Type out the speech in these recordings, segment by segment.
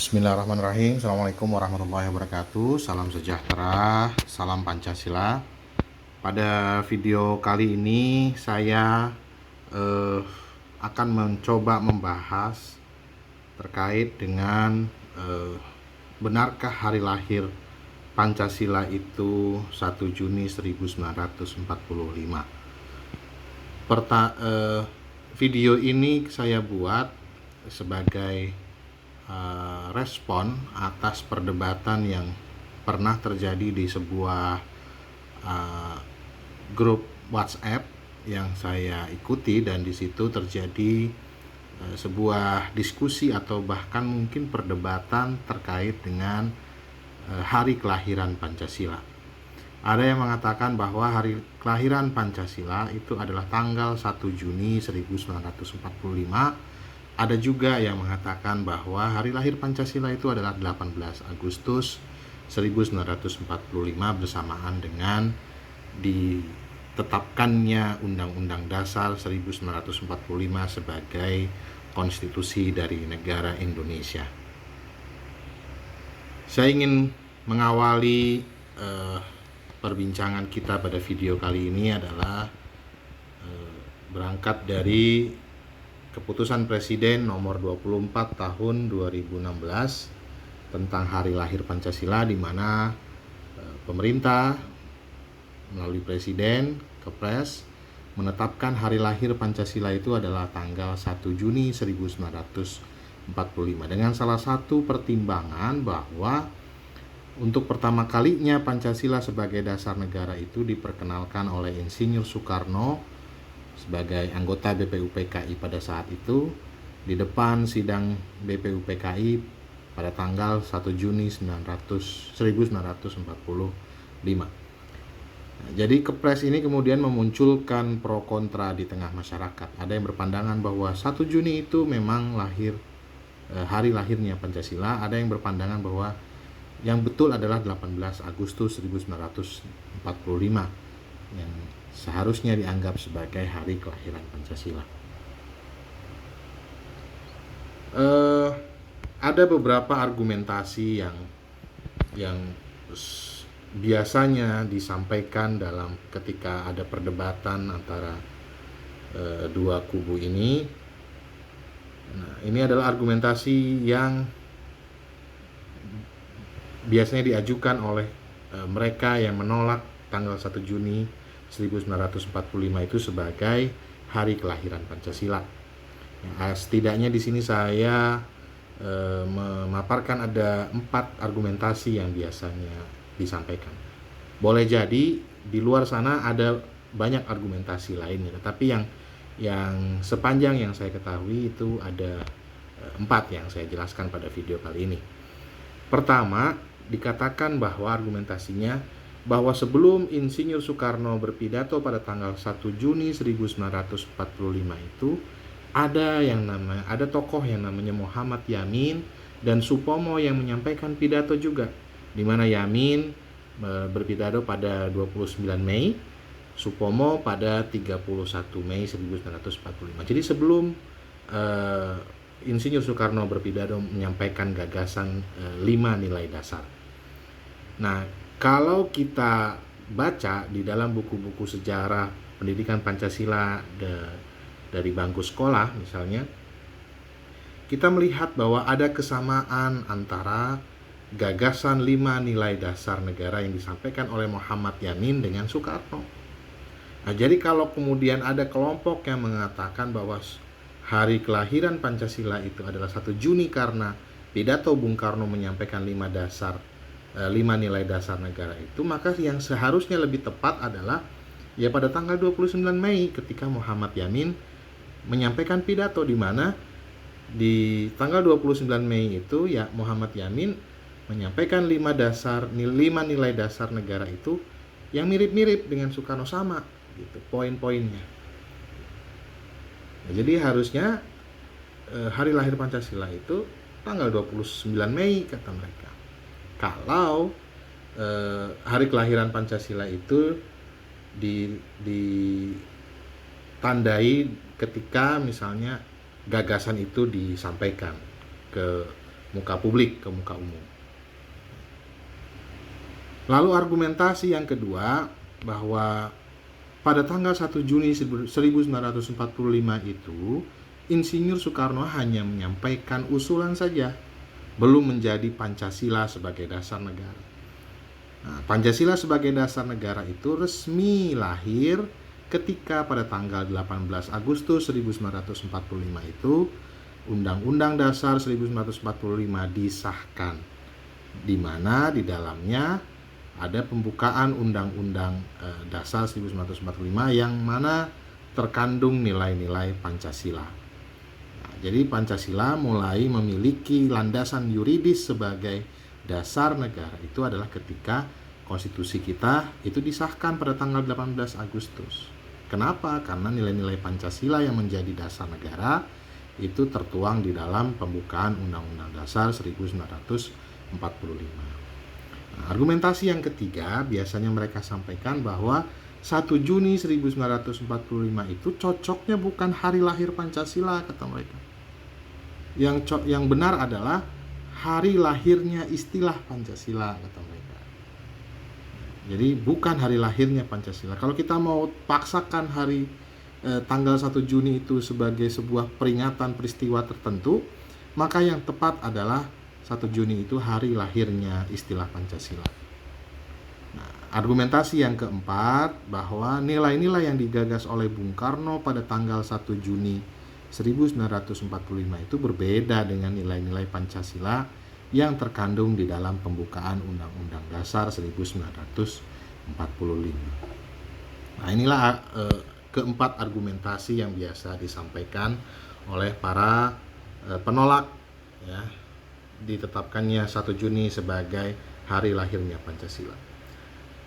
Bismillahirrahmanirrahim. Assalamualaikum warahmatullahi wabarakatuh. Salam sejahtera, salam Pancasila. Pada video kali ini saya akan mencoba membahas terkait dengan benarkah hari lahir Pancasila itu 1 Juni 1945. Video ini saya buat sebagai respon atas perdebatan yang pernah terjadi di sebuah grup WhatsApp yang saya ikuti, dan di situ terjadi sebuah diskusi atau bahkan mungkin perdebatan terkait dengan hari kelahiran Pancasila. Ada yang mengatakan bahwa hari kelahiran Pancasila itu adalah tanggal 1 Juni 1945. Ada juga yang mengatakan bahwa hari lahir Pancasila itu adalah 18 Agustus 1945 bersamaan dengan ditetapkannya Undang-Undang Dasar 1945 sebagai konstitusi dari negara Indonesia. Saya ingin mengawali perbincangan kita pada video kali ini adalah berangkat dari Keputusan Presiden nomor 24 tahun 2016 tentang hari lahir Pancasila, di mana pemerintah melalui Presiden Kepres menetapkan hari lahir Pancasila itu adalah tanggal 1 Juni 1945 dengan salah satu pertimbangan bahwa untuk pertama kalinya Pancasila sebagai dasar negara itu diperkenalkan oleh Insinyur Soekarno sebagai anggota BPUPKI pada saat itu di depan sidang BPUPKI pada tanggal 1 Juni 1945. Jadi Kepres ini kemudian memunculkan pro kontra di tengah masyarakat. Ada yang berpandangan bahwa 1 Juni itu memang hari lahirnya Pancasila. Ada yang berpandangan bahwa yang betul adalah 18 Agustus 1945 yang seharusnya dianggap sebagai hari kelahiran Pancasila. Ada beberapa argumentasi yang biasanya disampaikan dalam ketika ada perdebatan antara dua kubu ini. Nah, ini adalah argumentasi yang biasanya diajukan oleh mereka yang menolak tanggal 1 Juni 1945 itu sebagai hari kelahiran Pancasila. Setidaknya di sini saya memaparkan ada 4 argumentasi yang biasanya disampaikan. Boleh jadi di luar sana ada banyak argumentasi lainnya, tetapi yang sepanjang yang saya ketahui itu ada 4 yang saya jelaskan pada video kali ini. Pertama, dikatakan bahwa argumentasinya bahwa sebelum Insinyur Soekarno berpidato pada tanggal 1 Juni 1945 itu ada tokoh yang namanya Muhammad Yamin dan Supomo yang menyampaikan pidato juga, di mana Yamin berpidato pada 29 Mei, Supomo pada 31 Mei 1945. Jadi sebelum Insinyur Soekarno berpidato menyampaikan gagasan 5 nilai dasar. Nah, kalau kita baca di dalam buku-buku sejarah pendidikan Pancasila dari bangku sekolah misalnya, kita melihat bahwa ada kesamaan antara gagasan 5 nilai dasar negara yang disampaikan oleh Muhammad Yamin dengan Soekarno. Nah, jadi kalau kemudian ada kelompok yang mengatakan bahwa hari kelahiran Pancasila itu adalah 1 Juni karena pidato Bung Karno menyampaikan 5 nilai dasar negara itu, maka yang seharusnya lebih tepat adalah ya pada tanggal 29 Mei ketika Muhammad Yamin menyampaikan pidato, di mana di tanggal 29 Mei itu ya Muhammad Yamin menyampaikan 5 nilai dasar negara itu yang mirip-mirip dengan Soekarno, sama gitu poin-poinnya. Nah, jadi harusnya hari lahir Pancasila itu tanggal 29 Mei kata mereka. Kalau hari kelahiran Pancasila itu ditandai ketika misalnya gagasan itu disampaikan ke muka publik, ke muka umum. Lalu argumentasi yang kedua, bahwa pada tanggal 1 Juni 1945 itu Insinyur Soekarno hanya menyampaikan usulan saja, belum menjadi Pancasila sebagai dasar negara. Nah, Pancasila sebagai dasar negara itu resmi lahir ketika pada tanggal 18 Agustus 1945 itu Undang-Undang Dasar 1945 disahkan, di mana di dalamnya ada pembukaan Undang-Undang Dasar 1945 yang mana terkandung nilai-nilai Pancasila. Nah, jadi Pancasila mulai memiliki landasan yuridis sebagai dasar negara itu adalah ketika konstitusi kita itu disahkan pada tanggal 18 Agustus. Kenapa? Karena nilai-nilai Pancasila yang menjadi dasar negara itu tertuang di dalam pembukaan Undang-Undang Dasar 1945. Nah, argumentasi yang ketiga biasanya mereka sampaikan bahwa 1 Juni 1945 itu cocoknya bukan hari lahir Pancasila, kata mereka. Yang benar adalah hari lahirnya istilah Pancasila, kata mereka. Jadi bukan hari lahirnya Pancasila. Kalau kita mau paksakan hari tanggal 1 Juni itu sebagai sebuah peringatan peristiwa tertentu, maka yang tepat adalah 1 Juni itu hari lahirnya istilah Pancasila. Nah, argumentasi yang keempat, bahwa nilai-nilai yang digagas oleh Bung Karno pada tanggal 1 Juni 1945 itu berbeda dengan nilai-nilai Pancasila yang terkandung di dalam pembukaan Undang-Undang Dasar 1945. Nah, inilah keempat argumentasi yang biasa disampaikan oleh para penolak, ya, ditetapkannya 1 Juni sebagai hari lahirnya Pancasila.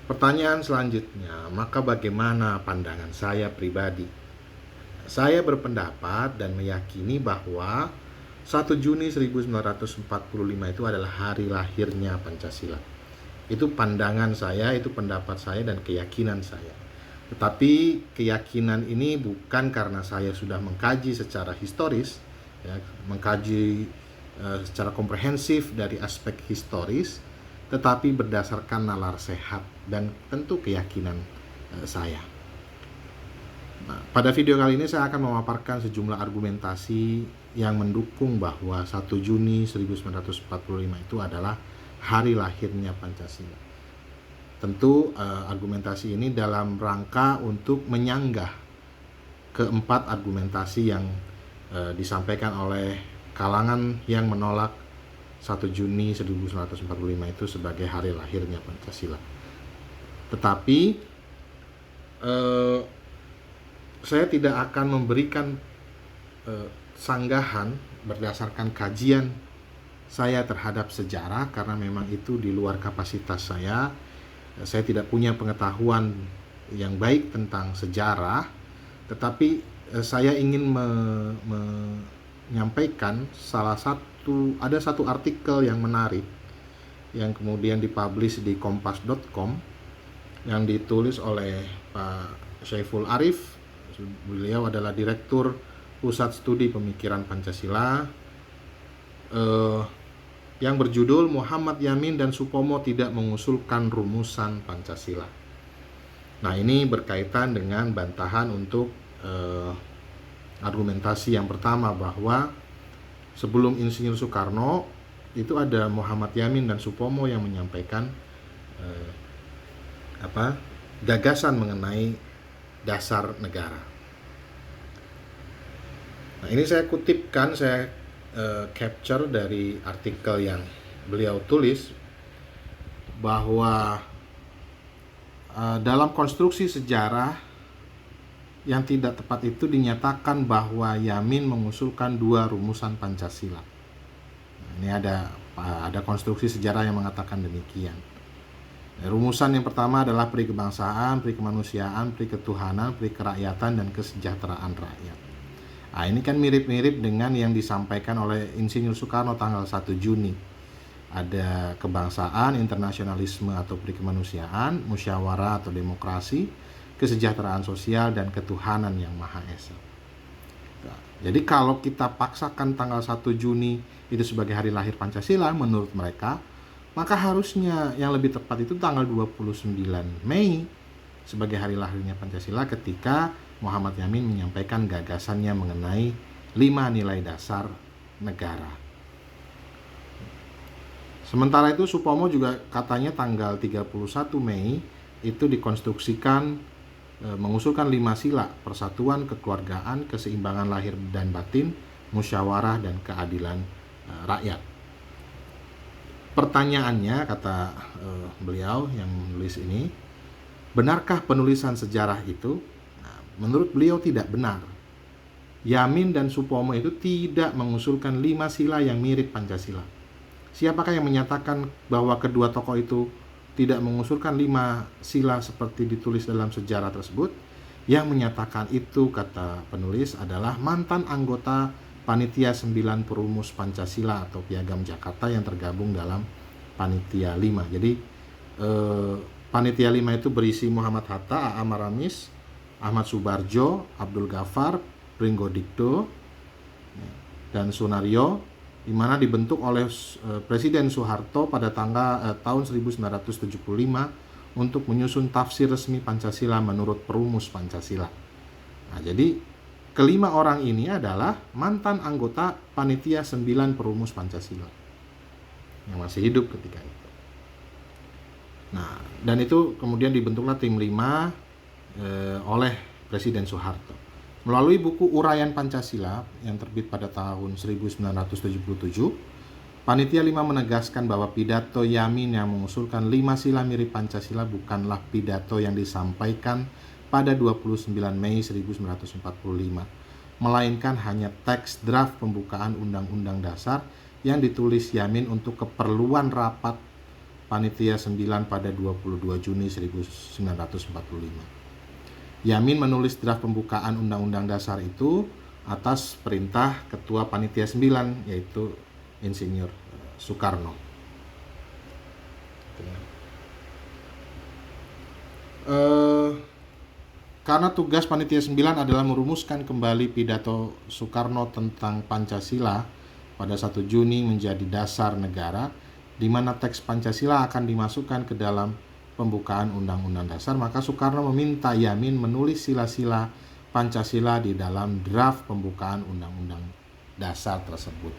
Pertanyaan selanjutnya, maka bagaimana pandangan saya pribadi? Saya berpendapat dan meyakini bahwa 1 Juni 1945 itu adalah hari lahirnya Pancasila. Itu pandangan saya, itu pendapat saya dan keyakinan saya. Tetapi keyakinan ini bukan karena saya sudah mengkaji secara historis, ya, mengkaji secara komprehensif dari aspek historis, tetapi berdasarkan nalar sehat dan tentu keyakinan saya. Nah, pada video kali ini saya akan memaparkan sejumlah argumentasi yang mendukung bahwa 1 Juni 1945 itu adalah hari lahirnya Pancasila. Tentu argumentasi ini dalam rangka untuk menyanggah keempat argumentasi yang disampaikan oleh kalangan yang menolak 1 Juni 1945 itu sebagai hari lahirnya Pancasila. Tetapi saya tidak akan memberikan sanggahan berdasarkan kajian saya terhadap sejarah, karena memang itu di luar kapasitas saya. Saya tidak punya pengetahuan yang baik tentang sejarah, tetapi saya ingin menyampaikan ada satu artikel yang menarik yang kemudian dipublish di kompas.com yang ditulis oleh Pak Syaiful Arif. Beliau adalah Direktur Pusat Studi Pemikiran Pancasila, yang berjudul Muhammad Yamin dan Supomo tidak mengusulkan rumusan Pancasila. Nah, ini berkaitan dengan bantahan untuk argumentasi yang pertama, bahwa sebelum Insinyur Soekarno itu ada Muhammad Yamin dan Supomo yang menyampaikan gagasan mengenai dasar negara. Nah, ini saya kutipkan, saya capture dari artikel yang beliau tulis, bahwa dalam konstruksi sejarah yang tidak tepat itu dinyatakan bahwa Yamin mengusulkan 2 rumusan Pancasila. Nah, ini ada konstruksi sejarah yang mengatakan demikian. Rumusan yang pertama adalah pri kebangsaan, pri kemanusiaan, pri ketuhanan, pri kerakyatan, dan kesejahteraan rakyat. Nah, ini kan mirip-mirip dengan yang disampaikan oleh Insinyur Soekarno tanggal 1 Juni. Ada kebangsaan, internasionalisme atau pri kemanusiaan, musyawarah atau demokrasi, kesejahteraan sosial, dan ketuhanan yang Maha Esa. Jadi kalau kita paksakan tanggal 1 Juni itu sebagai hari lahir Pancasila menurut mereka, maka harusnya yang lebih tepat itu tanggal 29 Mei sebagai hari lahirnya Pancasila ketika Muhammad Yamin menyampaikan gagasannya mengenai 5 nilai dasar negara. Sementara itu Supomo juga katanya tanggal 31 Mei itu dikonstruksikan mengusulkan 5 sila: persatuan, kekeluargaan, keseimbangan lahir dan batin, musyawarah, dan keadilan rakyat. Pertanyaannya, kata beliau yang menulis ini, benarkah penulisan sejarah itu? Nah, menurut beliau tidak benar. Yamin dan Supomo itu tidak mengusulkan 5 sila yang mirip Pancasila. Siapakah yang menyatakan bahwa kedua tokoh itu tidak mengusulkan 5 sila seperti ditulis dalam sejarah tersebut? Yang menyatakan itu, kata penulis, adalah mantan anggota Panitia 9 Perumus Pancasila atau Piagam Jakarta yang tergabung dalam Panitia 5. Jadi Panitia 5 itu berisi Muhammad Hatta, A.A. Maramis, Ahmad Subarjo, Abdul Ghaffar, Pringgo Dikdo, dan Sunario, di mana dibentuk oleh Presiden Soeharto pada tahun 1975 untuk menyusun tafsir resmi Pancasila menurut Perumus Pancasila. Nah, jadi kelima orang ini adalah mantan anggota Panitia 9 Perumus Pancasila yang masih hidup ketika itu. Nah, dan itu kemudian dibentuklah tim 5 oleh Presiden Soeharto. Melalui buku Uraian Pancasila yang terbit pada tahun 1977, Panitia 5 menegaskan bahwa pidato Yamin yang mengusulkan 5 sila mirip Pancasila bukanlah pidato yang disampaikan pada 29 Mei 1945, melainkan hanya teks draft pembukaan Undang-Undang Dasar yang ditulis Yamin untuk keperluan rapat Panitia 9 pada 22 Juni 1945. Yamin menulis draft pembukaan Undang-Undang Dasar itu atas perintah Ketua Panitia 9, yaitu Insinyur Soekarno. Karena tugas Panitia 9 adalah merumuskan kembali pidato Soekarno tentang Pancasila pada 1 Juni menjadi dasar negara, di mana teks Pancasila akan dimasukkan ke dalam pembukaan Undang-Undang Dasar, maka Soekarno meminta Yamin menulis sila-sila Pancasila di dalam draft pembukaan Undang-Undang Dasar tersebut.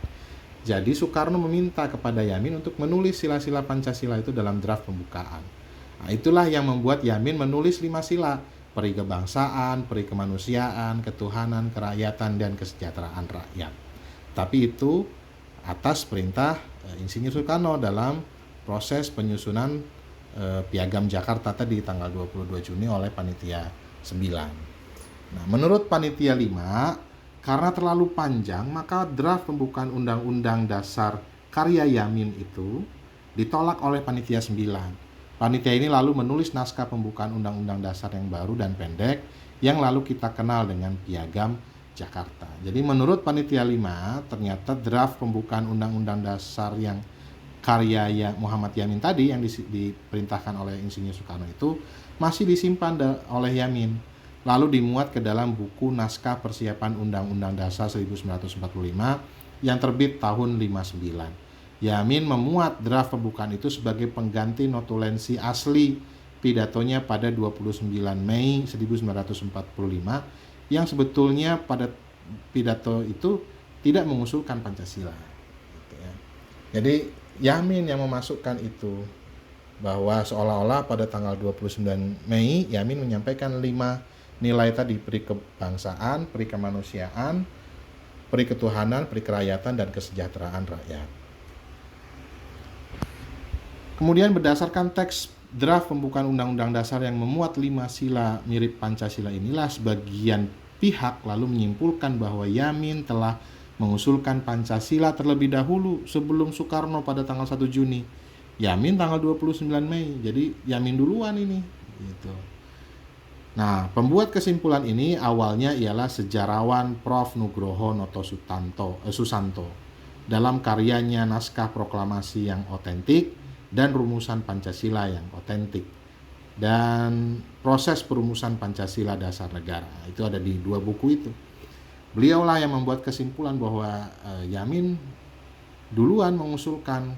Jadi Soekarno meminta kepada Yamin untuk menulis sila-sila Pancasila itu dalam draft pembukaan. Nah, itulah yang membuat Yamin menulis 5 sila: peri kebangsaan, peri kemanusiaan, ketuhanan, kerakyatan, dan kesejahteraan rakyat. Tapi itu atas perintah Insinyur Soekarno dalam proses penyusunan Piagam Jakarta tadi tanggal 22 Juni oleh Panitia 9. Nah, menurut Panitia 5, karena terlalu panjang, maka draft pembukaan Undang-Undang Dasar karya Yamin itu ditolak oleh Panitia 9. Panitia ini lalu menulis naskah pembukaan Undang-Undang Dasar yang baru dan pendek yang lalu kita kenal dengan Piagam Jakarta. Jadi menurut Panitia 5, ternyata draft pembukaan Undang-Undang Dasar yang karya Muhammad Yamin tadi yang diperintahkan oleh Insinyur Soekarno itu masih disimpan oleh Yamin, lalu dimuat ke dalam buku Naskah Persiapan Undang-Undang Dasar 1945 yang terbit tahun 59. Yamin memuat draft pembukaan itu sebagai pengganti notulensi asli pidatonya pada 29 Mei 1945 yang sebetulnya pada pidato itu tidak mengusulkan Pancasila. Jadi Yamin yang memasukkan itu, bahwa seolah-olah pada tanggal 29 Mei Yamin menyampaikan 5 nilai tadi: peri kebangsaan, peri kemanusiaan, peri ketuhanan, peri kerakyatan, dan kesejahteraan rakyat. Kemudian berdasarkan teks draft pembukaan Undang-Undang Dasar yang memuat 5 sila mirip Pancasila inilah, sebagian pihak lalu menyimpulkan bahwa Yamin telah mengusulkan Pancasila terlebih dahulu sebelum Soekarno pada tanggal 1 Juni. Yamin tanggal 29 Mei. Jadi Yamin duluan ini gitu. Nah, pembuat kesimpulan ini awalnya ialah sejarawan Prof. Nugroho Noto Susanto dalam karyanya Naskah Proklamasi yang Otentik dan Rumusan Pancasila yang Otentik dan Proses Perumusan Pancasila Dasar Negara. Itu ada di 2 buku itu. Beliaulah yang membuat kesimpulan bahwa Yamin duluan mengusulkan.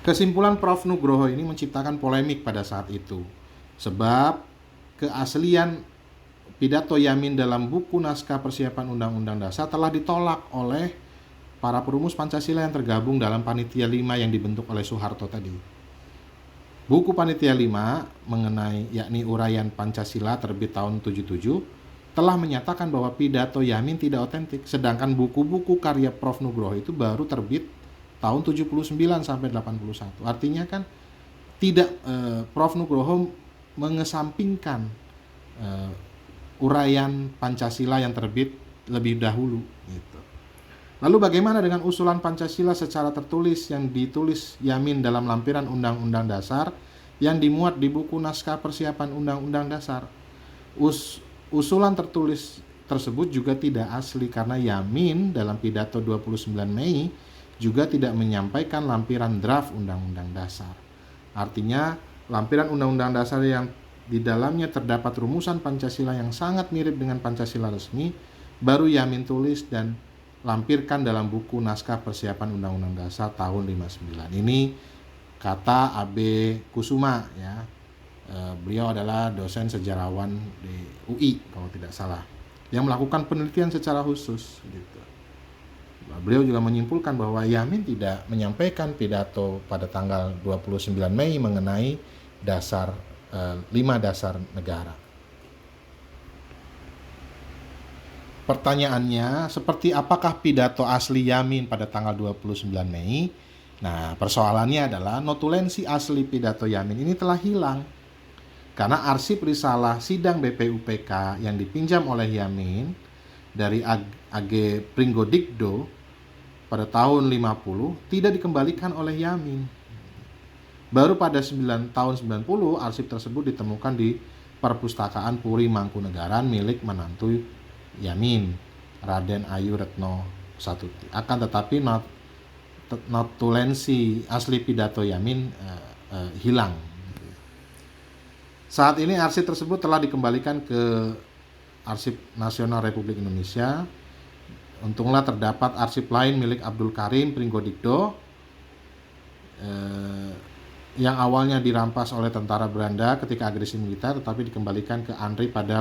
Kesimpulan Prof. Nugroho ini menciptakan polemik pada saat itu, sebab keaslian pidato Yamin dalam buku naskah persiapan Undang-Undang Dasar telah ditolak oleh para perumus Pancasila yang tergabung dalam Panitia 5 yang dibentuk oleh Soeharto tadi. Buku Panitia 5 mengenai yakni uraian Pancasila terbit tahun 77 telah menyatakan bahwa pidato Yamin tidak otentik, sedangkan buku-buku karya Prof. Nugroho itu baru terbit tahun 79 sampai 81. Artinya kan tidak Prof. Nugroho mengesampingkan uraian Pancasila yang terbit lebih dahulu gitu. Lalu bagaimana dengan usulan Pancasila secara tertulis yang ditulis Yamin dalam lampiran Undang-Undang Dasar yang dimuat di buku naskah persiapan Undang-Undang Dasar? Usulan tertulis tersebut juga tidak asli karena Yamin dalam pidato 29 Mei juga tidak menyampaikan lampiran draft Undang-Undang Dasar. Artinya, lampiran Undang-Undang Dasar yang di dalamnya terdapat rumusan Pancasila yang sangat mirip dengan Pancasila resmi, baru Yamin tulis dan lampirkan dalam buku naskah persiapan Undang-Undang Dasar tahun 59. Ini kata AB Kusuma ya. Beliau adalah dosen sejarawan di UI kalau tidak salah, yang melakukan penelitian secara khusus gitu. Beliau juga menyimpulkan bahwa Yamin tidak menyampaikan pidato pada tanggal 29 Mei mengenai dasar 5 dasar negara. Pertanyaannya, seperti apakah pidato asli Yamin pada tanggal 29 Mei? Nah, persoalannya adalah notulensi asli pidato Yamin ini telah hilang karena arsip risalah sidang BPUPK yang dipinjam oleh Yamin dari AG Pringgodikdo pada tahun 50 tidak dikembalikan oleh Yamin. Baru pada tahun 90 arsip tersebut ditemukan di Perpustakaan Puri Mangkunegaran milik menantu Yamin, Raden Ayu Retno Satuti. Akan tetapi notulensi asli pidato Yamin hilang. Saat ini arsip tersebut telah dikembalikan ke Arsip Nasional Republik Indonesia. Untunglah terdapat arsip lain milik Abdul Karim Pringgodikdo yang awalnya dirampas oleh tentara Belanda ketika agresi militer, tetapi dikembalikan ke ANRI pada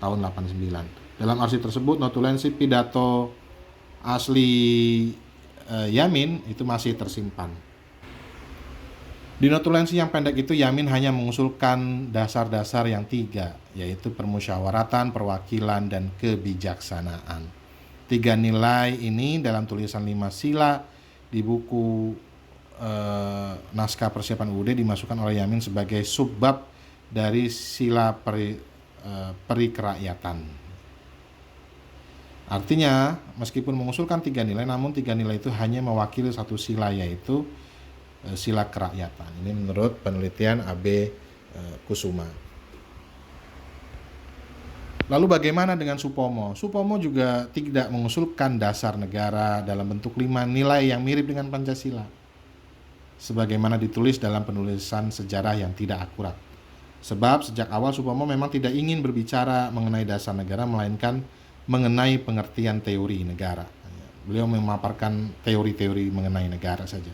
tahun 89. Dalam arsip tersebut notulensi pidato asli Yamin itu masih tersimpan. Di notulensi yang pendek itu Yamin hanya mengusulkan dasar-dasar yang 3, yaitu permusyawaratan, perwakilan, dan kebijaksanaan. 3 nilai ini dalam tulisan 5 sila di buku naskah persiapan UUD dimasukkan oleh Yamin sebagai subbab dari sila perikerakyatan. Artinya, meskipun mengusulkan 3 nilai, namun 3 nilai itu hanya mewakili satu sila, yaitu sila kerakyatan. Ini menurut penelitian AB Kusuma. Lalu bagaimana dengan Supomo? Supomo juga tidak mengusulkan dasar negara dalam bentuk 5 nilai yang mirip dengan Pancasila, sebagaimana ditulis dalam penulisan sejarah yang tidak akurat. Sebab sejak awal Supomo memang tidak ingin berbicara mengenai dasar negara, melainkan mengenai pengertian teori negara. Beliau memaparkan teori-teori mengenai negara saja,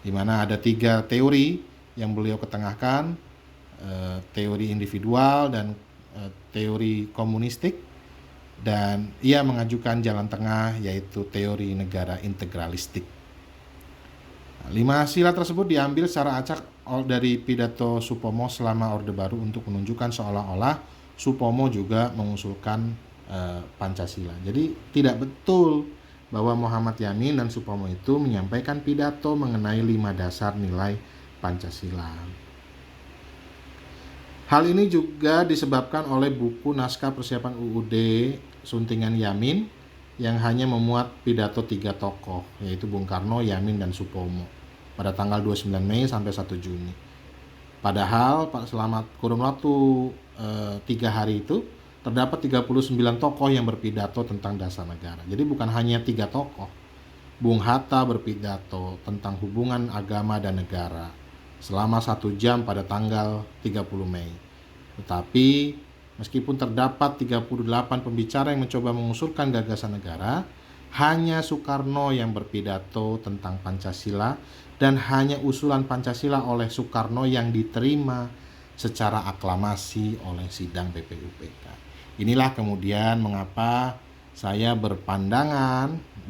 di mana ada 3 teori yang beliau ketengahkan, teori individual dan teori komunistik, dan ia mengajukan jalan tengah yaitu teori negara integralistik. 5 sila tersebut diambil secara acak dari pidato Supomo selama Orde Baru untuk menunjukkan seolah-olah Supomo juga mengusulkan Pancasila. Jadi tidak betul bahwa Muhammad Yamin dan Supomo itu menyampaikan pidato mengenai 5 dasar nilai Pancasila. Hal ini juga disebabkan oleh buku naskah persiapan UUD suntingan Yamin yang hanya memuat pidato 3 tokoh, yaitu Bung Karno, Yamin, dan Supomo pada tanggal 29 Mei sampai 1 Juni. Padahal selama kurun waktu 3 hari itu terdapat 39 tokoh yang berpidato tentang dasar negara. Jadi bukan hanya 3 tokoh. Bung Hatta berpidato tentang hubungan agama dan negara selama 1 jam pada tanggal 30 Mei. Tetapi meskipun terdapat 38 pembicara yang mencoba mengusulkan gagasan negara, hanya Soekarno yang berpidato tentang Pancasila dan hanya usulan Pancasila oleh Soekarno yang diterima secara aklamasi oleh sidang BPUPK. Inilah kemudian mengapa saya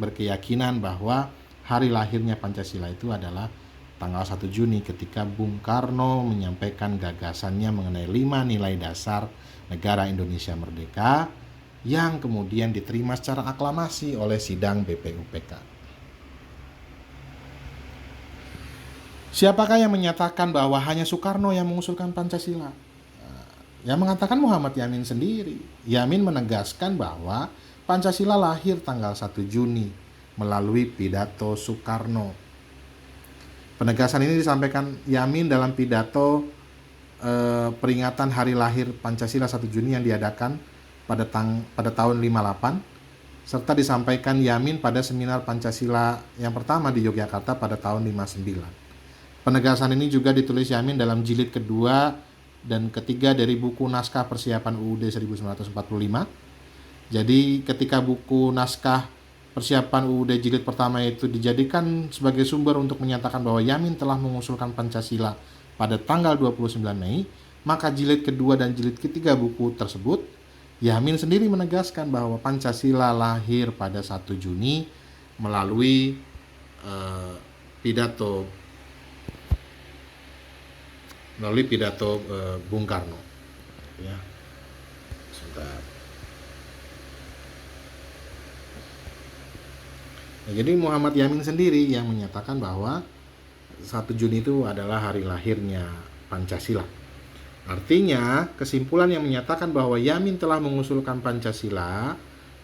berkeyakinan bahwa hari lahirnya Pancasila itu adalah tanggal 1 Juni ketika Bung Karno menyampaikan gagasannya mengenai 5 nilai dasar negara Indonesia merdeka yang kemudian diterima secara aklamasi oleh sidang BPUPK. Siapakah yang menyatakan bahwa hanya Soekarno yang mengusulkan Pancasila? Yang mengatakan Muhammad Yamin sendiri. Yamin menegaskan bahwa Pancasila lahir tanggal 1 Juni melalui pidato Soekarno. Penegasan ini disampaikan Yamin dalam pidato peringatan hari lahir Pancasila 1 Juni yang diadakan pada tahun 58, serta disampaikan Yamin pada seminar Pancasila yang pertama di Yogyakarta pada tahun 59. Penegasan ini juga ditulis Yamin dalam jilid kedua dan ketiga dari buku naskah persiapan UUD 1945. Jadi ketika buku naskah persiapan UUD jilid pertama itu dijadikan sebagai sumber untuk menyatakan bahwa Yamin telah mengusulkan Pancasila pada tanggal 29 Mei, maka jilid kedua dan jilid ketiga buku tersebut, Yamin sendiri menegaskan bahwa Pancasila lahir pada 1 Juni melalui pidato Bung Karno. Ya, sebentar. Nah, jadi Muhammad Yamin sendiri yang menyatakan bahwa 1 Juni itu adalah hari lahirnya Pancasila. Artinya, kesimpulan yang menyatakan bahwa Yamin telah mengusulkan Pancasila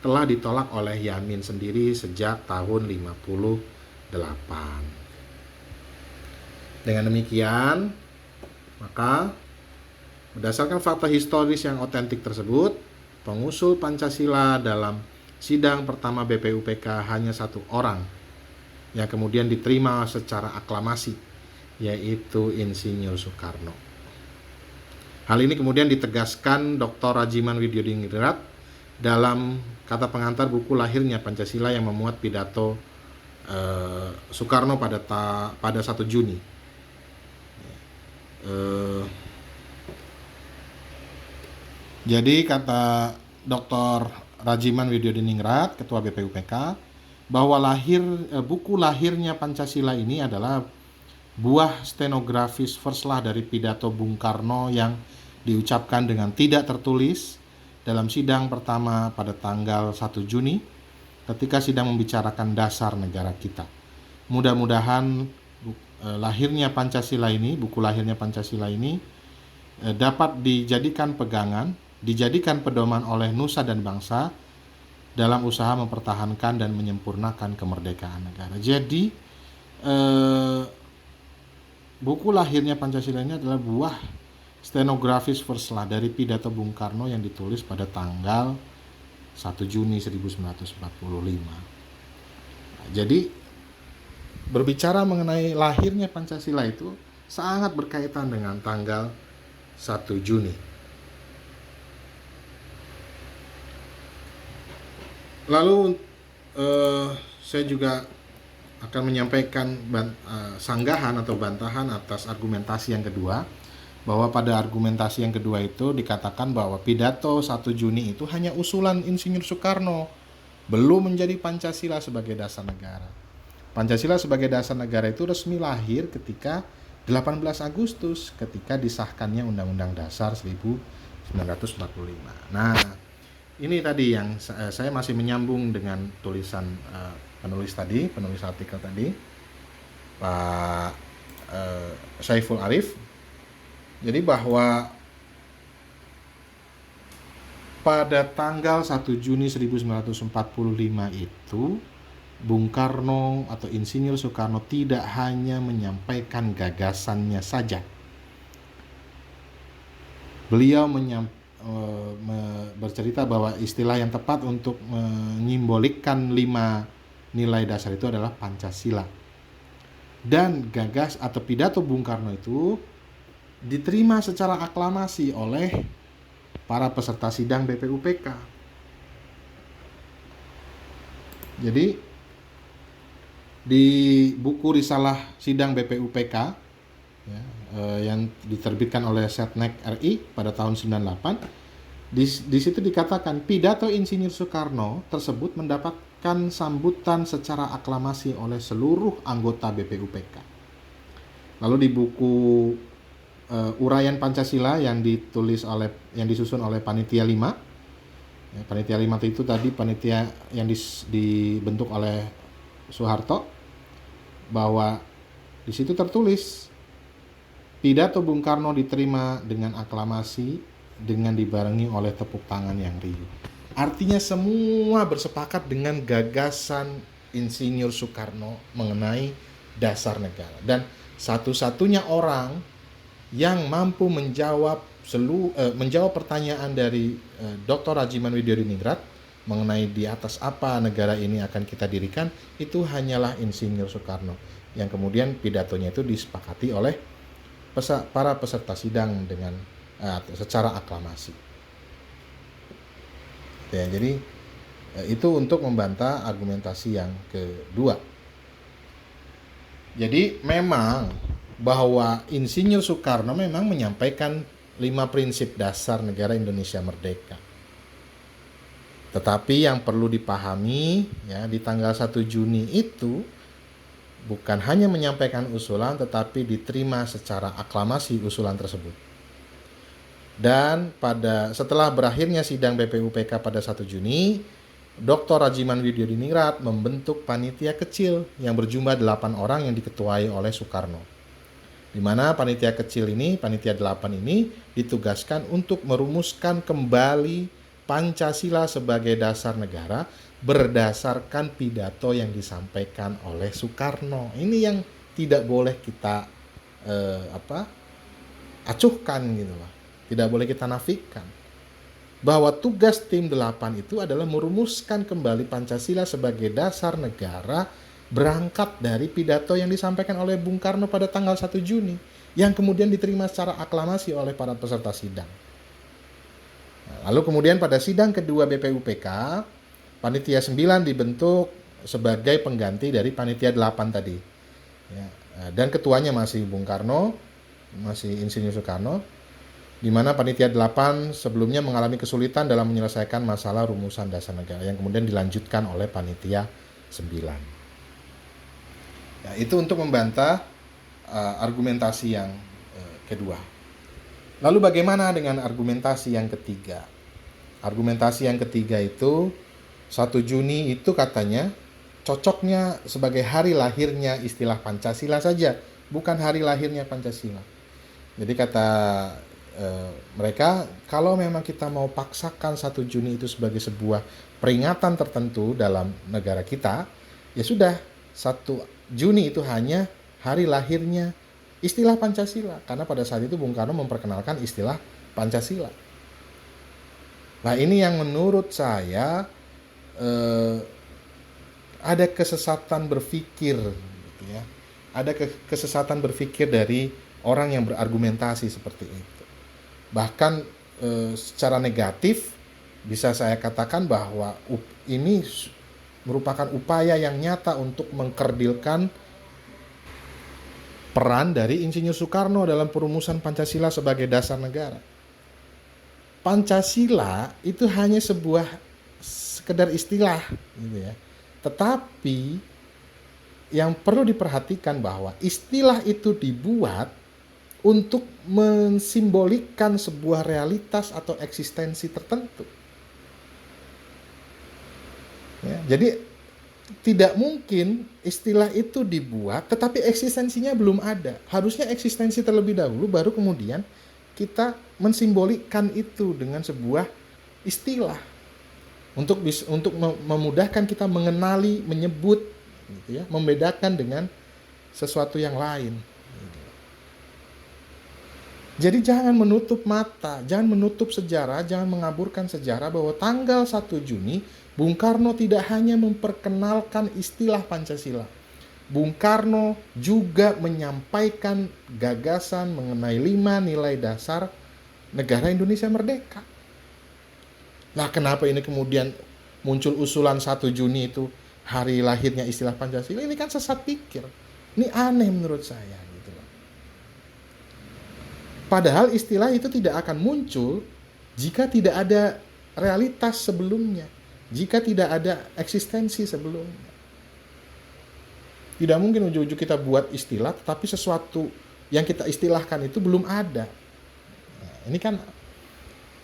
telah ditolak oleh Yamin sendiri sejak tahun 58. Dengan demikian, maka berdasarkan fakta historis yang otentik tersebut, pengusul Pancasila dalam sidang pertama BPUPK hanya satu orang yang kemudian diterima secara aklamasi, yaitu Insinyur Soekarno. Hal ini kemudian ditegaskan Dr. Rajiman Widyodiningrat dalam kata pengantar buku lahirnya Pancasila yang memuat pidato Soekarno pada 1 Juni. Jadi kata Dr. Rajiman Widyodiningrat, Ketua BPUPK, bahwa buku lahirnya Pancasila ini adalah buah stenografis verslah dari pidato Bung Karno yang diucapkan dengan tidak tertulis dalam sidang pertama pada tanggal 1 Juni ketika sidang membicarakan dasar negara kita. Mudah-mudahan buku lahirnya Pancasila ini dapat dijadikan pegangan, dijadikan pedoman oleh nusa dan bangsa dalam usaha mempertahankan dan menyempurnakan kemerdekaan negara. Jadi buku lahirnya Pancasila ini adalah buah stenografis verslah dari pidato Bung Karno yang ditulis pada tanggal 1 Juni 1945. Jadi berbicara mengenai lahirnya Pancasila itu sangat berkaitan dengan tanggal 1 Juni. Lalu saya juga akan menyampaikan sanggahan atau bantahan atas argumentasi yang kedua, bahwa pada argumentasi yang kedua itu dikatakan bahwa pidato 1 Juni itu hanya usulan Insinyur Soekarno, belum menjadi Pancasila sebagai dasar negara. Pancasila sebagai dasar negara itu resmi lahir ketika 18 Agustus ketika disahkannya Undang-Undang Dasar 1945. Nah, ini tadi yang saya masih menyambung dengan tulisan penulis artikel tadi, Pak Saiful Arif. Jadi bahwa pada tanggal 1 Juni 1945 itu Bung Karno atau Insinyur Soekarno tidak hanya menyampaikan gagasannya saja. Beliau bercerita bahwa istilah yang tepat untuk menyimbolikkan 5 nilai dasar itu adalah Pancasila. Dan pidato Bung Karno itu diterima secara aklamasi oleh para peserta sidang BPUPK. Jadi di buku risalah sidang BPUPK ya, yang diterbitkan oleh Setnek RI pada tahun 98, di situ dikatakan pidato Insinyur Soekarno tersebut mendapatkan sambutan secara aklamasi oleh seluruh anggota BPUPK. Lalu di buku Uraian Pancasila yang disusun oleh Panitia 5. Ya, Panitia 5 itu tadi panitia yang dibentuk oleh Soeharto, bahwa di situ tertulis pidato Bung Karno diterima dengan aklamasi dengan dibarengi oleh tepuk tangan yang riuh. Artinya semua bersepakat dengan gagasan Insinyur Soekarno mengenai dasar negara, dan satu-satunya orang yang mampu menjawab pertanyaan dari Dr. Rajiman Widyodiningrat mengenai di atas apa negara ini akan kita dirikan, itu hanyalah Insinyur Soekarno, yang kemudian pidatonya itu disepakati oleh para peserta sidang dengan secara aklamasi. Ya, jadi itu untuk membantah argumentasi yang kedua. Jadi memang bahwa Insinyur Soekarno memang menyampaikan 5 prinsip dasar negara Indonesia merdeka. Tetapi yang perlu dipahami ya, di tanggal 1 Juni itu bukan hanya menyampaikan usulan, tetapi diterima secara aklamasi usulan tersebut. Dan setelah berakhirnya sidang BPUPK pada 1 Juni, Dr. Rajiman Widyodiningrat membentuk panitia kecil yang berjumlah 8 orang yang diketuai oleh Soekarno. Di mana panitia kecil ini, panitia 8 ini ditugaskan untuk merumuskan kembali Pancasila sebagai dasar negara berdasarkan pidato yang disampaikan oleh Soekarno. Ini yang tidak boleh kita acuhkan gitu lah. Tidak boleh kita nafikan bahwa tugas tim 8 itu adalah merumuskan kembali Pancasila sebagai dasar negara berangkat dari pidato yang disampaikan oleh Bung Karno pada tanggal 1 Juni yang kemudian diterima secara aklamasi oleh para peserta sidang. Lalu kemudian pada sidang kedua BPUPK, Panitia 9 dibentuk sebagai pengganti dari Panitia 8 tadi. Ya, dan ketuanya masih Bung Karno, masih Insinyur Soekarno, di mana Panitia 8 sebelumnya mengalami kesulitan dalam menyelesaikan masalah rumusan dasar negara yang kemudian dilanjutkan oleh Panitia 9. Ya, itu untuk membantah argumentasi yang kedua. Lalu bagaimana dengan argumentasi yang ketiga? Argumentasi yang ketiga itu 1 Juni itu katanya cocoknya sebagai hari lahirnya istilah Pancasila saja, bukan hari lahirnya Pancasila. Jadi kata mereka, kalau memang kita mau paksakan 1 Juni itu sebagai sebuah peringatan tertentu dalam negara kita, ya sudah 1 Juni itu hanya hari lahirnya istilah Pancasila, karena pada saat itu Bung Karno memperkenalkan istilah Pancasila. Nah, ini yang menurut saya ada kesesatan berpikir gitu ya. Ada kesesatan berpikir dari orang yang berargumentasi seperti itu. Bahkan secara negatif bisa saya katakan bahwa ini merupakan upaya yang nyata untuk mengkerdilkan peran dari Insinyur Soekarno dalam perumusan Pancasila sebagai dasar negara. Pancasila itu hanya sekedar istilah gitu ya. Tetapi yang perlu diperhatikan bahwa istilah itu dibuat untuk mensimbolikkan sebuah realitas atau eksistensi tertentu. Ya, jadi tidak mungkin istilah itu dibuat tetapi eksistensinya belum ada. Harusnya eksistensi terlebih dahulu, baru kemudian kita mensimbolikkan itu dengan sebuah istilah untuk memudahkan kita mengenali, menyebut, gitu ya, membedakan dengan sesuatu yang lain. Jadi jangan menutup mata, jangan menutup sejarah, jangan mengaburkan sejarah bahwa tanggal 1 Juni Bung Karno tidak hanya memperkenalkan istilah Pancasila, Bung Karno juga menyampaikan gagasan mengenai 5 nilai dasar negara Indonesia merdeka. Nah, kenapa ini kemudian muncul usulan 1 Juni itu hari lahirnya istilah Pancasila? Ini kan sesat pikir. Ini aneh menurut saya gitu loh. Padahal istilah itu tidak akan muncul jika tidak ada realitas sebelumnya, jika tidak ada eksistensi sebelumnya. Tidak mungkin ujung-ujung kita buat istilah tetapi sesuatu yang kita istilahkan itu belum ada. Nah, ini kan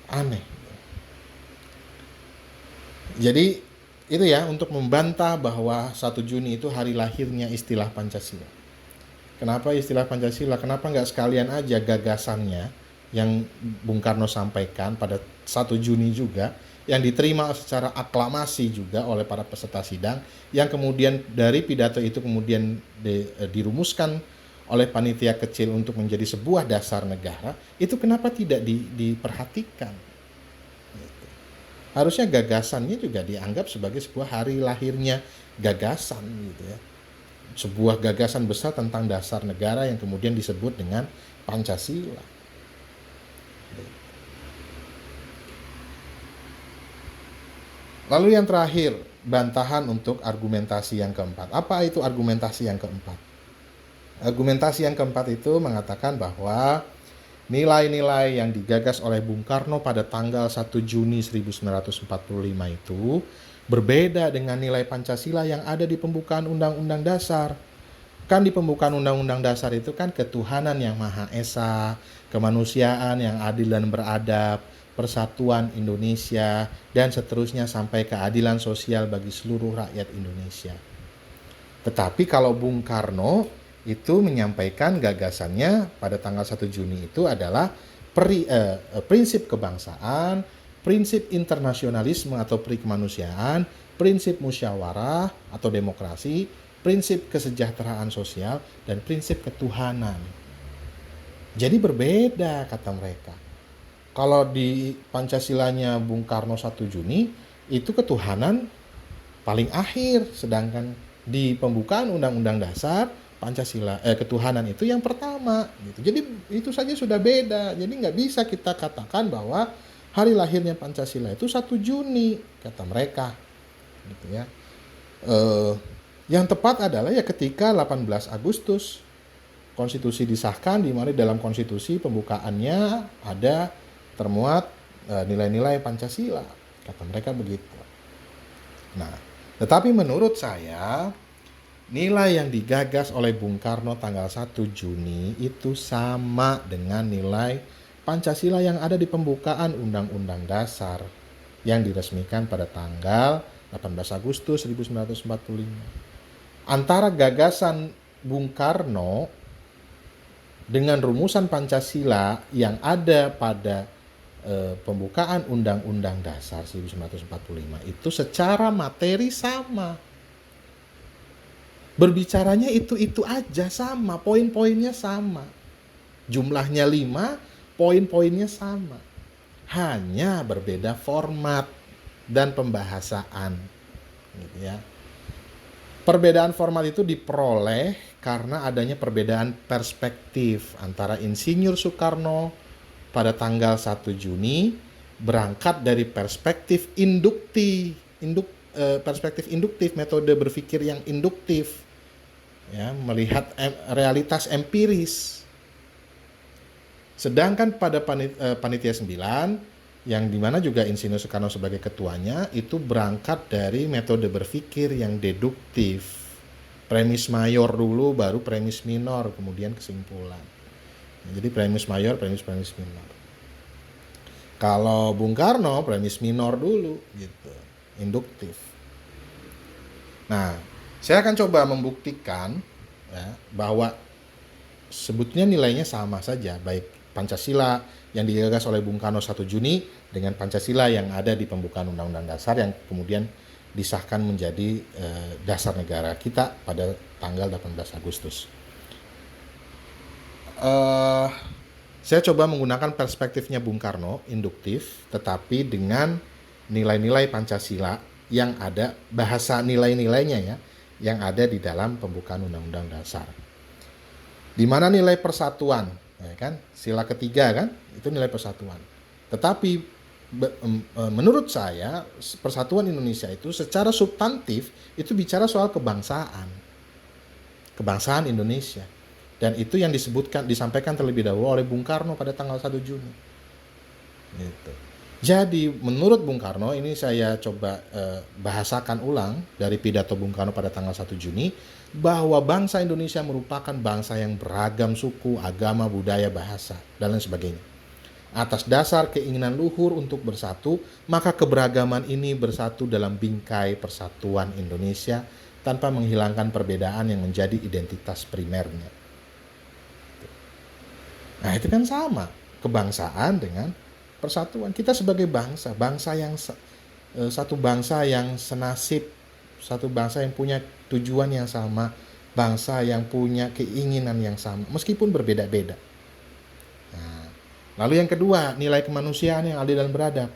aneh. Jadi itu ya, untuk membantah bahwa 1 Juni itu hari lahirnya istilah Pancasila. Kenapa istilah Pancasila? Kenapa nggak sekalian aja gagasannya yang Bung Karno sampaikan pada 1 Juni juga, yang diterima secara aklamasi juga oleh para peserta sidang, yang kemudian dari pidato itu kemudian dirumuskan oleh panitia kecil untuk menjadi sebuah dasar negara, itu kenapa tidak diperhatikan? Harusnya gagasannya juga dianggap sebagai sebuah hari lahirnya gagasan gitu ya. Sebuah gagasan besar tentang dasar negara yang kemudian disebut dengan Pancasila. Lalu yang terakhir, bantahan untuk argumentasi yang keempat. Apa itu argumentasi yang keempat? Argumentasi yang keempat itu mengatakan bahwa nilai-nilai yang digagas oleh Bung Karno pada tanggal 1 Juni 1945 itu berbeda dengan nilai Pancasila yang ada di pembukaan Undang-Undang Dasar. Kan di pembukaan Undang-Undang Dasar itu kan ketuhanan yang Maha Esa, kemanusiaan yang adil dan beradab, persatuan Indonesia, dan seterusnya sampai keadilan sosial bagi seluruh rakyat Indonesia. Tetapi kalau Bung Karno itu menyampaikan gagasannya pada tanggal 1 Juni itu adalah prinsip kebangsaan, prinsip internasionalisme atau perikemanusiaan, prinsip musyawarah atau demokrasi, prinsip kesejahteraan sosial, dan prinsip ketuhanan. Jadi berbeda kata mereka. Kalau di Pancasilanya Bung Karno 1 Juni itu ketuhanan paling akhir, sedangkan di pembukaan Undang-Undang Dasar Pancasila ketuhanan itu yang pertama gitu. Jadi itu saja sudah beda. Jadi nggak bisa kita katakan bahwa hari lahirnya Pancasila itu 1 Juni kata mereka gitu ya. Yang tepat adalah ya ketika 18 Agustus konstitusi disahkan, di mana dalam konstitusi pembukaannya ada termuat nilai-nilai Pancasila, kata mereka begitu. Nah, tetapi menurut saya nilai yang digagas oleh Bung Karno tanggal 1 Juni itu sama dengan nilai Pancasila yang ada di pembukaan Undang-Undang Dasar yang diresmikan pada tanggal 18 Agustus 1945. Antara gagasan Bung Karno dengan rumusan Pancasila yang ada pada pembukaan Undang-Undang Dasar 1945 itu secara materi sama. Berbicaranya itu aja sama, poin-poinnya sama. Jumlahnya 5, poin-poinnya sama. Hanya berbeda format dan pembahasan gitu ya. Perbedaan format itu diperoleh karena adanya perbedaan perspektif antara Insinyur Soekarno pada tanggal 1 Juni berangkat dari perspektif induktif, metode berpikir yang induktif, ya, melihat realitas empiris. Sedangkan pada panitia 9 yang dimana juga Insinyur Soekarno sebagai ketuanya itu berangkat dari metode berpikir yang deduktif, premis mayor dulu baru premis minor kemudian kesimpulan. Jadi premis mayor, premis minor. Kalau Bung Karno premis minor dulu gitu, induktif. Nah, saya akan coba membuktikan ya, bahwa sebetulnya nilainya sama saja, baik Pancasila yang digagas oleh Bung Karno 1 Juni dengan Pancasila yang ada di pembukaan Undang-Undang Dasar yang kemudian disahkan menjadi dasar negara kita pada tanggal 18 Agustus. Saya coba menggunakan perspektifnya Bung Karno, induktif, tetapi dengan nilai-nilai Pancasila yang ada, bahasa nilai-nilainya ya, yang ada di dalam pembukaan Undang-Undang Dasar. Di mana nilai persatuan, ya kan? Sila ketiga kan, itu nilai persatuan. Tetapi menurut saya persatuan Indonesia itu secara substantif itu bicara soal kebangsaan Indonesia. Dan itu yang disampaikan terlebih dahulu oleh Bung Karno pada tanggal 1 Juni. Gitu. Jadi menurut Bung Karno, ini saya coba bahasakan ulang dari pidato Bung Karno pada tanggal 1 Juni, bahwa bangsa Indonesia merupakan bangsa yang beragam suku, agama, budaya, bahasa, dan lain sebagainya. Atas dasar keinginan luhur untuk bersatu, maka keberagaman ini bersatu dalam bingkai persatuan Indonesia tanpa menghilangkan perbedaan yang menjadi identitas primernya. Nah, itu kan sama, kebangsaan dengan persatuan. Kita sebagai bangsa yang satu bangsa yang senasib, satu bangsa yang punya tujuan yang sama, bangsa yang punya keinginan yang sama, meskipun berbeda-beda. Nah, lalu yang kedua, nilai kemanusiaan yang adil dan beradab.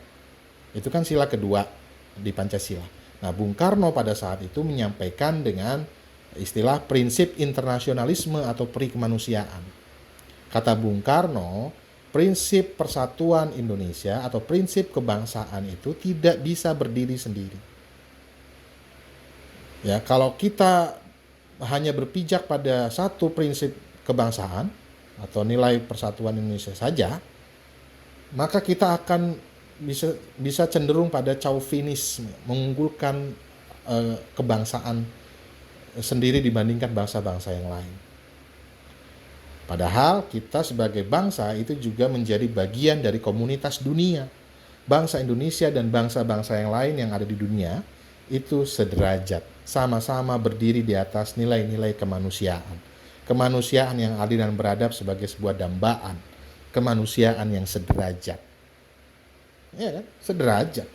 Itu kan sila kedua di Pancasila. Nah, Bung Karno pada saat itu menyampaikan dengan istilah prinsip internasionalisme atau pri kemanusiaan. Kata Bung Karno, prinsip persatuan Indonesia atau prinsip kebangsaan itu tidak bisa berdiri sendiri. Ya, kalau kita hanya berpijak pada satu prinsip kebangsaan atau nilai persatuan Indonesia saja, maka kita akan bisa cenderung pada chauvinisme, mengunggulkan kebangsaan sendiri dibandingkan bangsa-bangsa yang lain. Padahal kita sebagai bangsa itu juga menjadi bagian dari komunitas dunia. Bangsa Indonesia dan bangsa-bangsa yang lain yang ada di dunia itu sederajat, sama-sama berdiri di atas nilai-nilai kemanusiaan. Kemanusiaan yang adil dan beradab sebagai sebuah dambaan, kemanusiaan yang sederajat. Ya kan? Sederajat.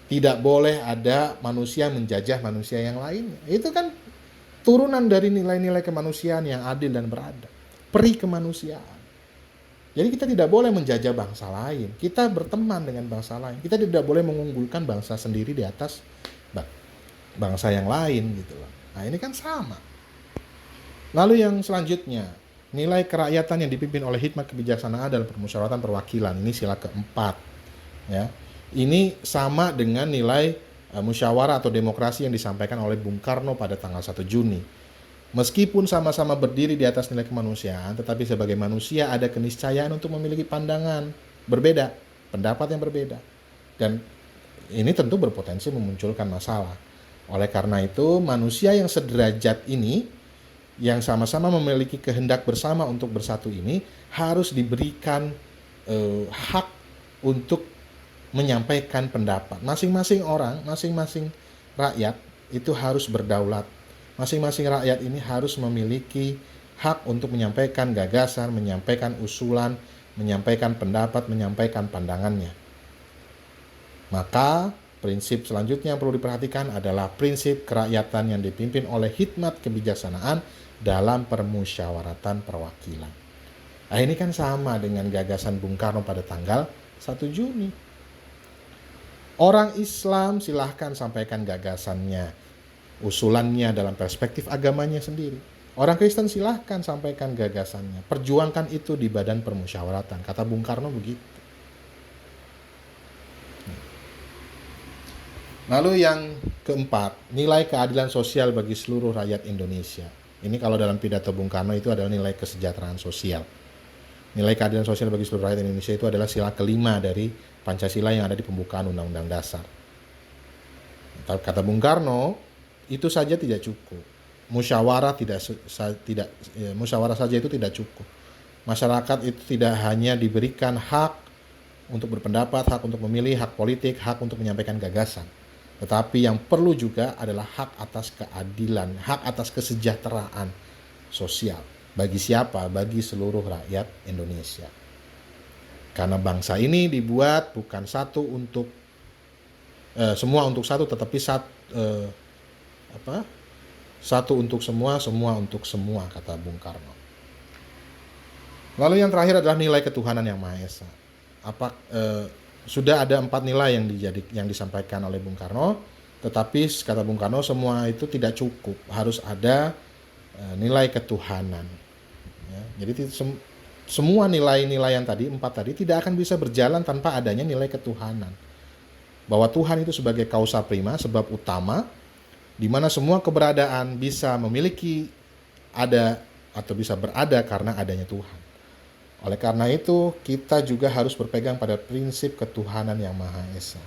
Tidak boleh ada manusia menjajah manusia yang lainnya. Itu kan turunan dari nilai-nilai kemanusiaan yang adil dan beradab. Pri kemanusiaan. Jadi kita tidak boleh menjajah bangsa lain. Kita berteman dengan bangsa lain. Kita tidak boleh mengunggulkan bangsa sendiri di atas bangsa yang lain gitu loh. Nah, ini kan sama. Lalu yang selanjutnya, nilai kerakyatan yang dipimpin oleh hikmat kebijaksanaan dalam permusyawaratan perwakilan. Ini sila keempat. Ya. Ini sama dengan nilai musyawarah atau demokrasi yang disampaikan oleh Bung Karno pada tanggal 1 Juni. Meskipun sama-sama berdiri di atas nilai kemanusiaan, tetapi sebagai manusia ada keniscayaan untuk memiliki pandangan berbeda, pendapat yang berbeda. Dan ini tentu berpotensi memunculkan masalah. Oleh karena itu, manusia yang sederajat ini, yang sama-sama memiliki kehendak bersama untuk bersatu ini, harus diberikan hak untuk menyampaikan pendapat. Masing-masing orang, masing-masing rakyat itu harus berdaulat. Masing-masing rakyat ini harus memiliki hak untuk menyampaikan gagasan, menyampaikan usulan, menyampaikan pendapat, menyampaikan pandangannya. Maka prinsip selanjutnya yang perlu diperhatikan adalah prinsip kerakyatan yang dipimpin oleh hikmat kebijaksanaan dalam permusyawaratan perwakilan. Nah, ini kan sama dengan gagasan Bung Karno pada tanggal 1 Juni. Orang Islam silahkan sampaikan gagasannya, usulannya dalam perspektif agamanya sendiri. Orang Kristen silahkan sampaikan gagasannya. Perjuangkan itu di badan permusyawaratan. Kata Bung Karno begitu. Lalu yang keempat, nilai keadilan sosial bagi seluruh rakyat Indonesia. Ini kalau dalam pidato Bung Karno itu adalah nilai kesejahteraan sosial. Nilai keadilan sosial bagi seluruh rakyat Indonesia itu adalah sila kelima dari Pancasila yang ada di pembukaan Undang-Undang Dasar. Kata Bung Karno, itu saja tidak cukup. Musyawarah saja itu tidak cukup. Masyarakat itu tidak hanya diberikan hak untuk berpendapat, hak untuk memilih, hak politik, hak untuk menyampaikan gagasan. Tetapi yang perlu juga adalah hak atas keadilan, hak atas kesejahteraan sosial. Bagi siapa? Bagi seluruh rakyat Indonesia. Karena bangsa ini dibuat bukan satu untuk semua untuk satu, tetapi satu untuk semua, semua untuk semua, kata Bung Karno. Lalu yang terakhir adalah nilai ketuhanan yang Maha Esa. Sudah ada 4 nilai yang disampaikan oleh Bung Karno. Tetapi kata Bung Karno, semua itu tidak cukup, harus ada nilai ketuhanan. Ya, jadi semua nilai-nilai yang tadi, 4 tadi, tidak akan bisa berjalan tanpa adanya nilai ketuhanan. Bahwa Tuhan itu sebagai kausa prima, sebab utama, di mana semua keberadaan bisa memiliki ada atau bisa berada karena adanya Tuhan. Oleh karena itu, kita juga harus berpegang pada prinsip ketuhanan yang Maha Esa.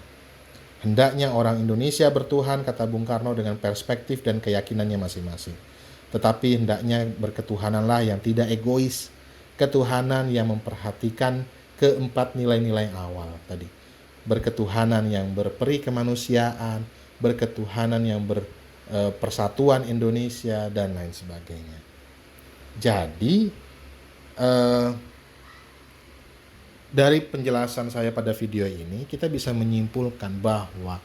Hendaknya orang Indonesia bertuhan, kata Bung Karno, dengan perspektif dan keyakinannya masing-masing. Tetapi hendaknya berketuhananlah yang tidak egois, ketuhanan yang memperhatikan keempat nilai-nilai awal tadi. Berketuhanan yang berperi kemanusiaan, berketuhanan yang berpersatuan Indonesia, dan lain sebagainya. Jadi, dari penjelasan saya pada video ini, kita bisa menyimpulkan bahwa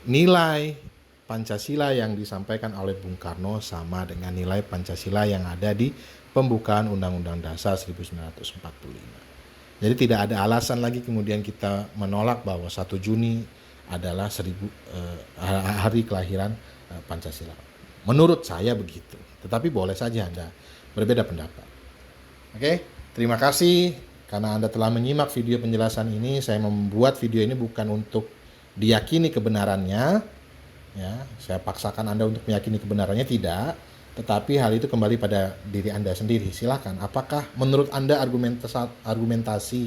nilai Pancasila yang disampaikan oleh Bung Karno sama dengan nilai Pancasila yang ada di pembukaan Undang-Undang Dasar 1945. Jadi tidak ada alasan lagi kemudian kita menolak bahwa 1 Juni adalah hari kelahiran Pancasila. Menurut saya begitu. Tetapi boleh saja Anda berbeda pendapat. Oke, terima kasih karena Anda telah menyimak video penjelasan ini. Saya membuat video ini bukan untuk diyakini kebenarannya, ya, saya paksakan Anda untuk meyakini kebenarannya, tidak. Tetapi hal itu kembali pada diri Anda sendiri. Silakan, apakah menurut Anda argumentasi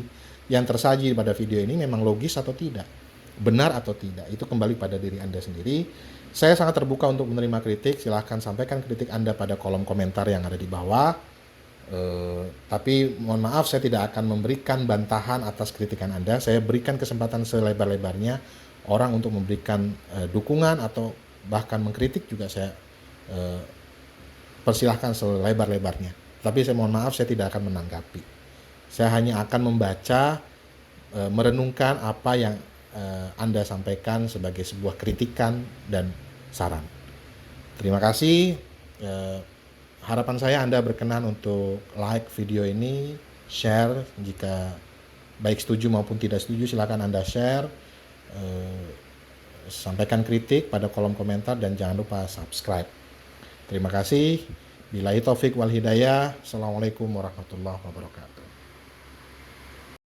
yang tersaji pada video ini memang logis atau tidak? Benar atau tidak? Itu kembali pada diri Anda sendiri. Saya sangat terbuka untuk menerima kritik. Silakan sampaikan kritik Anda pada kolom komentar yang ada di bawah. Tapi mohon maaf, saya tidak akan memberikan bantahan atas kritikan Anda. Saya berikan kesempatan selebar-lebarnya orang untuk memberikan dukungan atau bahkan mengkritik juga saya persilahkan selebar-lebarnya. Tapi saya mohon maaf, saya tidak akan menanggapi. Saya hanya akan membaca, merenungkan apa yang Anda sampaikan sebagai sebuah kritikan dan saran. Terima kasih. Harapan saya Anda berkenan untuk like video ini, share, jika baik setuju maupun tidak setuju silakan Anda share, sampaikan kritik pada kolom komentar, dan jangan lupa subscribe. Terima kasih. Billahi taufik wal hidayah. Assalamualaikum warahmatullahi wabarakatuh.